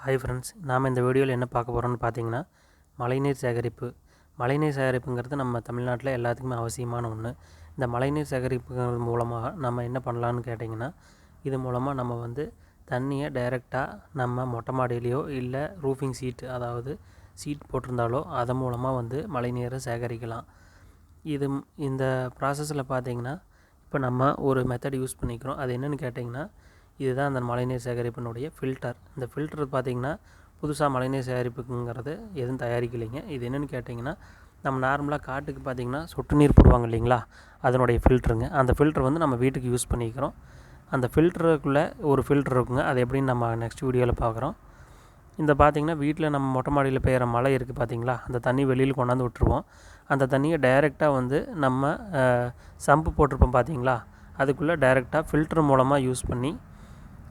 Hi friends, நாம் இந்த வீடியோவில் என்ன பார்க்க போகிறோம்னு பார்த்தீங்கன்னா, மழைநீர் சேகரிப்பு. மழைநீர் சேகரிப்புங்கிறது நம்ம தமிழ்நாட்டில் எல்லாத்துக்குமே அவசியமான ஒன்று. இந்த மழைநீர் சேகரிப்புகள் மூலமாக நம்ம என்ன பண்ணலான்னு கேட்டிங்கன்னா, இது மூலமாக நம்ம தண்ணியை டைரெக்டாக நம்ம மொட்டை மாடியிலையோ இல்லை ரூஃபிங் சீட், அதாவது சீட் போட்டிருந்தாலோ அதன் மூலமாக மழைநீரை சேகரிக்கலாம். இந்த ப்ராசஸில் பார்த்திங்கன்னா, இப்போ நம்ம ஒரு மெத்தட் யூஸ் பண்ணிக்கிறோம். அது என்னென்னு கேட்டிங்கன்னா, இதுதான் அந்த மழைநீர் சேகரிப்பினுடைய ஃபில்டர். இந்த ஃபில்டர் பார்த்திங்கன்னா, புதுசாக மழைநீர் சேகரிப்புங்கிறது எதுவும் தயாரிக்கலைங்க. இது என்னென்னு கேட்டிங்கன்னா, நம்ம நார்மலாக காட்டுக்கு பார்த்திங்கன்னா சொட்டு நீர் போடுவாங்க இல்லைங்களா, அதனுடைய ஃபில்ட்ருங்க. அந்த ஃபில்ட்ரு நம்ம வீட்டுக்கு யூஸ் பண்ணிக்கிறோம். அந்த ஃபில்டருக்குள்ளே ஒரு ஃபில்ட்ரு இருக்குங்க. அது எப்படின்னு நம்ம நெக்ஸ்ட் வீடியோவில் பார்க்குறோம். இந்த பார்த்திங்கன்னா, வீட்டில் நம்ம மொட்டை மாடியில் பெய்கிற மழை இருக்குது பார்த்திங்களா, அந்த தண்ணி வெளியில் கொண்டாந்து விட்டுருவோம். அந்த தண்ணியை டைரெக்டாக நம்ம சம்பு போட்டிருப்போம் பார்த்திங்களா, அதுக்குள்ளே டைரெக்டாக ஃபில்ட்ரு மூலமாக யூஸ் பண்ணி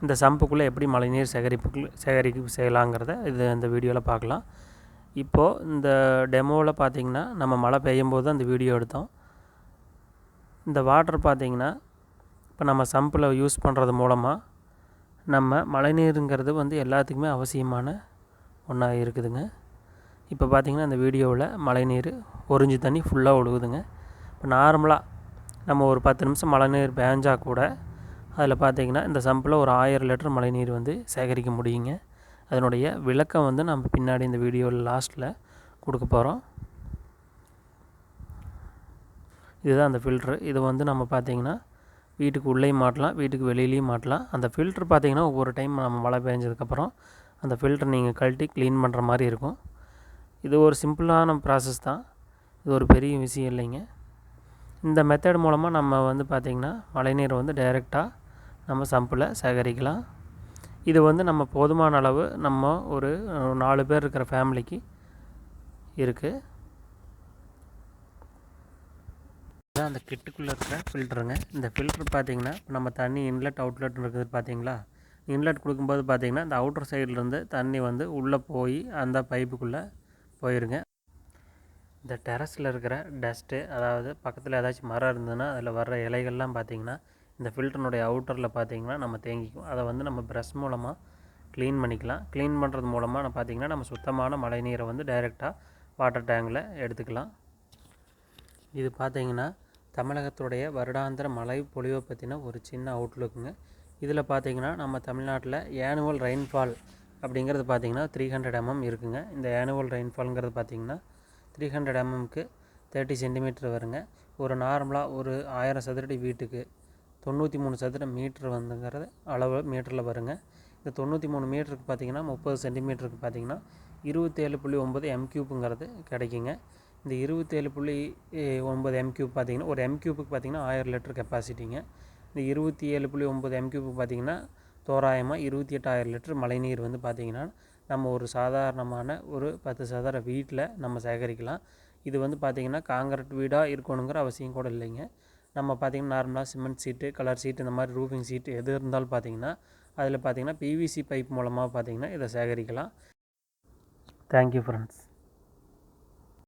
இந்த சம்புக்குள்ளே எப்படி மழைநீர் சேகரிப்பு செய்யலாங்கிறத இந்த வீடியோவில் பார்க்கலாம். இப்போது இந்த டெமோவில் பார்த்திங்கன்னா, நம்ம மழை பெய்யும்போது அந்த வீடியோ எடுத்தோம். இந்த வாட்டர் பார்த்திங்கன்னா, இப்போ நம்ம சம்பில் யூஸ் பண்ணுறது மூலமாக நம்ம மழைநீருங்கிறது எல்லாத்துக்குமே அவசியமான ஒன்றா இருக்குதுங்க. இப்போ பார்த்திங்கன்னா, இந்த வீடியோவில் மழைநீர் ஒரிஞ்சு தண்ணி ஃபுல்லாக ஒழுகுதுங்க. இப்போ நார்மலாக நம்ம ஒரு 10 நிமிஷம் மழைநீர் பேஞ்சால் கூட அதில் பார்த்திங்கன்னா, இந்த சம்பில் ஒரு 1000 லிட்டர் மழைநீர் சேகரிக்க முடியுங்க. அதனுடைய விளக்கம் நம்ம பின்னாடி இந்த வீடியோவில் லாஸ்ட்டில் கொடுக்க போகிறோம். இதுதான் அந்த ஃபில்ட்ரு. இது நம்ம பார்த்திங்கன்னா வீட்டுக்கு உள்ளேயும் மாட்டலாம், வீட்டுக்கு வெளியிலையும் மாட்டலாம். அந்த ஃபில்ட்ரு பார்த்திங்கன்னா, ஒவ்வொரு டைம் நம்ம மழை பெஞ்சதுக்கப்புறம் அந்த ஃபில்ட்ரு நீங்கள் கழட்டி க்ளீன் பண்ணுற மாதிரி இருக்கும். இது ஒரு சிம்பிளான ப்ராசஸ் தான். இது ஒரு பெரிய விஷயம் இல்லைங்க. இந்த மெத்தட் மூலமாக நம்ம பார்த்திங்கன்னா மழைநீரை டைரெக்டாக நம்ம சம்பில் சேகரிக்கலாம். இது நம்ம போதுமான அளவு நம்ம ஒரு 4 பேர் இருக்கிற ஃபேமிலிக்கு இருக்குது. இதுதான் அந்த கிட்டுக்குள்ளே இருக்கிற ஃபில்ட்ருங்க. இந்த ஃபில்ட்ரு பார்த்திங்கன்னா, நம்ம தண்ணி இன்லெட் அவுட்லெட் இருக்குது பார்த்திங்களா, இன்லெட் கொடுக்கும்போது பார்த்திங்கன்னா இந்த அவுட்டர் சைட்லேருந்து தண்ணி உள்ளே போய் அந்த பைப்புக்குள்ளே போயிருங்க. இந்த டெரஸில் இருக்கிற டஸ்ட்டு, அதாவது பக்கத்தில் ஏதாச்சும் மரம் இருந்ததுன்னா அதில் வர்ற இலைகள்லாம் பார்த்திங்கன்னா இந்த ஃபில்டர்னுடைய அவுட்டரில் பார்த்திங்கன்னா நம்ம தேங்கிக்கும். அதை நம்ம ப்ரஷ் மூலமாக க்ளீன் பண்ணிக்கலாம். க்ளீன் பண்ணுறது மூலமாக பார்த்திங்கன்னா நம்ம சுத்தமான மழைநீரை டைரெக்டாக வாட்டர் டேங்கில் எடுத்துக்கலாம். இது பார்த்திங்கன்னா தமிழகத்துடைய வருடாந்திர மழை பொழிவை பற்றின ஒரு சின்ன அவுட்லுக்குங்க. இதில் பார்த்திங்கன்னா நம்ம தமிழ்நாட்டில் ஆனுவல் ரெயின்ஃபால் அப்படிங்கிறது பார்த்திங்கன்னா 300 mm இருக்குங்க. இந்த ஆனுவல் ரெயின்ஃபால்ங்கிறது பார்த்திங்கன்னா 300 mmக்கு 30 சென்டிமீட்டர் வருங்க. ஒரு நார்மலாக ஒரு 1000 சதுரடி வீட்டுக்கு 93 சதுர மீட்ரு அளவு மீட்டரில் வருங்க. இந்த 93 மீட்டருக்கு பார்த்திங்கன்னா 30 சென்டிமீட்டருக்கு பார்த்திங்கன்னா 27.9 m³ கிடைக்குங்க. இந்த 27.9 m³ பார்த்திங்கன்னா ஒரு m³ பார்த்திங்கன்னா 1000 லிட்டர் கெப்பாசிட்டிங்க. இந்த 27.9 m³ பார்த்திங்கன்னா தோராயமாக 28,000 லிட்டர் மழைநீர் பார்த்திங்கன்னா நம்ம ஒரு சாதாரணமான ஒரு 10 சதுர வீட்டில் நம்ம சேகரிக்கலாம். இது பார்த்திங்கன்னா காங்கிரீட் வீடாக இருக்கணுங்கிற அவசியம் கூட இல்லைங்க. நம்ம பார்த்திங்கன்னா நார்மலாக சிமெண்ட் சீட்டு, கலர் சீட்டு, இந்த மாதிரி ரூஃபிங் சீட்டு எது இருந்தாலும் பார்த்திங்கன்னா அதில் பார்த்திங்கன்னா பிவிசி பைப் மூலமாக பார்த்திங்கன்னா இதை சேகரிக்கலாம். Thank you friends.